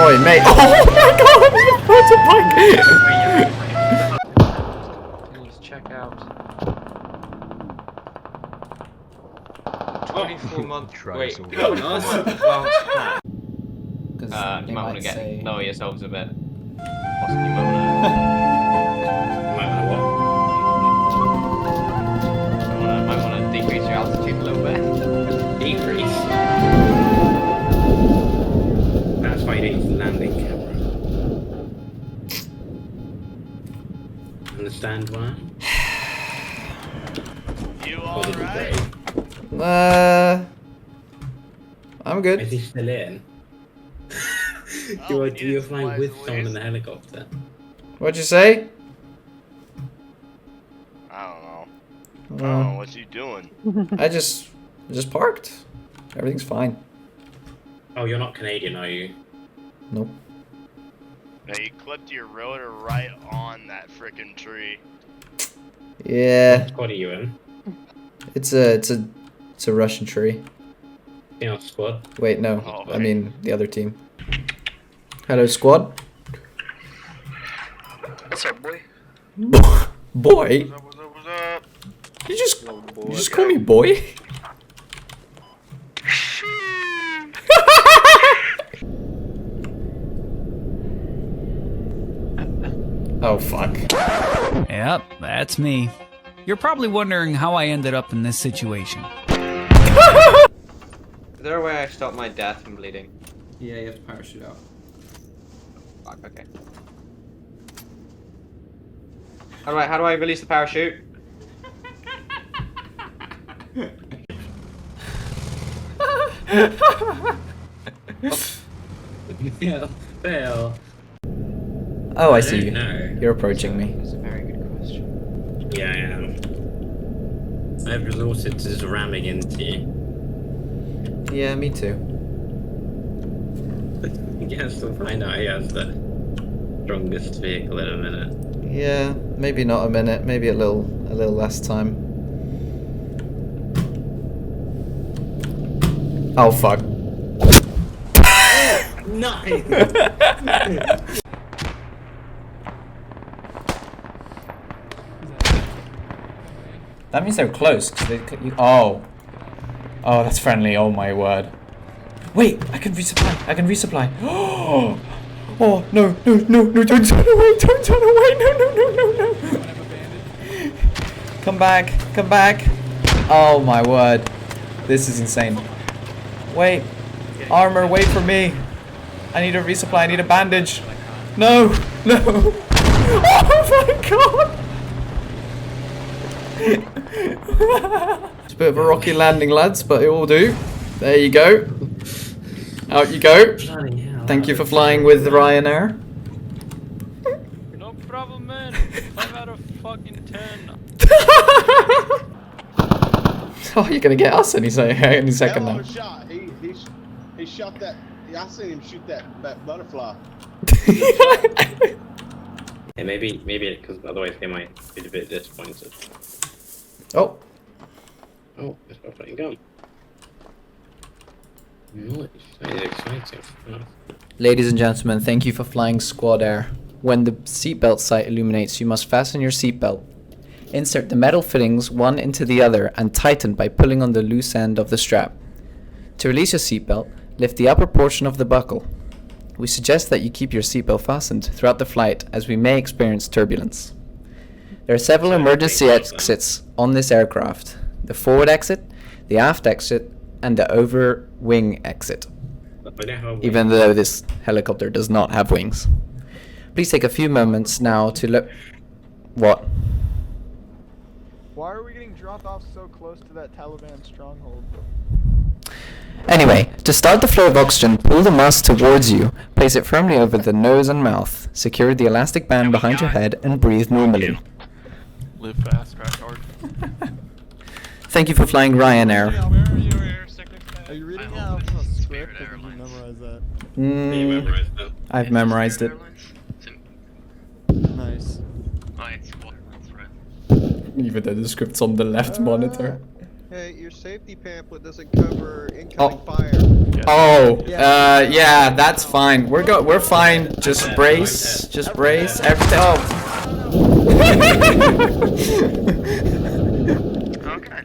Oi, mate. Oh my god, Please check out 24-month. Wait, 24-month advance plan. You might want to get know yourselves a bit. Possibly you might want to decrease your altitude a little bit. Decrease? That's why you didn't use the landing camera. Understand why? You alright? I'm good. Is he still in? You're flying with someone in the helicopter. What'd you say? I don't know. I don't know what you doing. I just parked. Everything's fine. Oh, you're not Canadian, are you? Nope. Now you clipped your rotor right on that frickin' tree. Yeah. What are you in? It's a Russian tree. You know, squad. Wait, no. Oh, I mean the other team. Hello, squad. What's up, boy? Boy? What's up? You just call me boy? Oh, fuck. Yep, that's me. You're probably wondering how I ended up in this situation. Is there a way I stop my death from bleeding? Yeah, you have to parachute out. Fuck, okay. How do I release the parachute? Fail. Oh, I see you. No. You're approaching me. That's a very good question. Yeah, I am. I've resorted to just ramming into you. Yeah, me too. I guess we'll find out who has the strongest vehicle in a minute. Yeah, maybe not a minute, maybe a little less time. Oh, fuck. Nice! That means they're close. 'Cause oh. Oh, that's friendly. Oh my word. Wait, I can resupply. I can resupply. Oh, no, no, no, no, don't turn away. Don't turn away. No, no, no, no, no. Come back. Come back. Oh my word. This is insane. Wait. Armor, wait for me. I need a resupply. I need a bandage. No, no. Oh my god. It's a bit of a rocky landing, lads, but it will do. There you go. Out you go. Thank you for flying with Ryanair. No problem, man. 5 out of fucking 10. Oh, you're gonna get us any second Hell now. of a shot. He shot that. I seen him shoot that butterfly. Yeah, maybe because otherwise they might be a bit disappointed. Oh. Oh, it's not playing gun. Nice. That is exciting. Nice. Ladies and gentlemen, thank you for flying Squad Air. When the seatbelt sight illuminates, you must fasten your seatbelt. Insert the metal fittings one into the other and tighten by pulling on the loose end of the strap. To release your seatbelt, lift the upper portion of the buckle. We suggest that you keep your seatbelt fastened throughout the flight as we may experience turbulence. There are several emergency exits on this aircraft: the forward exit, the aft exit, and the over wing exit. even though this helicopter does not have wings. Please take a few moments now to look. What? Why are we getting dropped off so close to that Taliban stronghold? Anyway, to start the flow of oxygen, pull the mask towards you, place it firmly over the nose and mouth, secure the elastic band behind your head, and breathe normally. Live fast, crash hard. Thank you for flying Ryanair. Are you reading out a script or did you memorize that? I've memorized it. Nice. Even though the script's on the left monitor. Hey, your safety pamphlet doesn't cover incoming fire. Oh, yeah, that's fine. We're fine. Just brace. Just brace. Everything. Oh. Okay.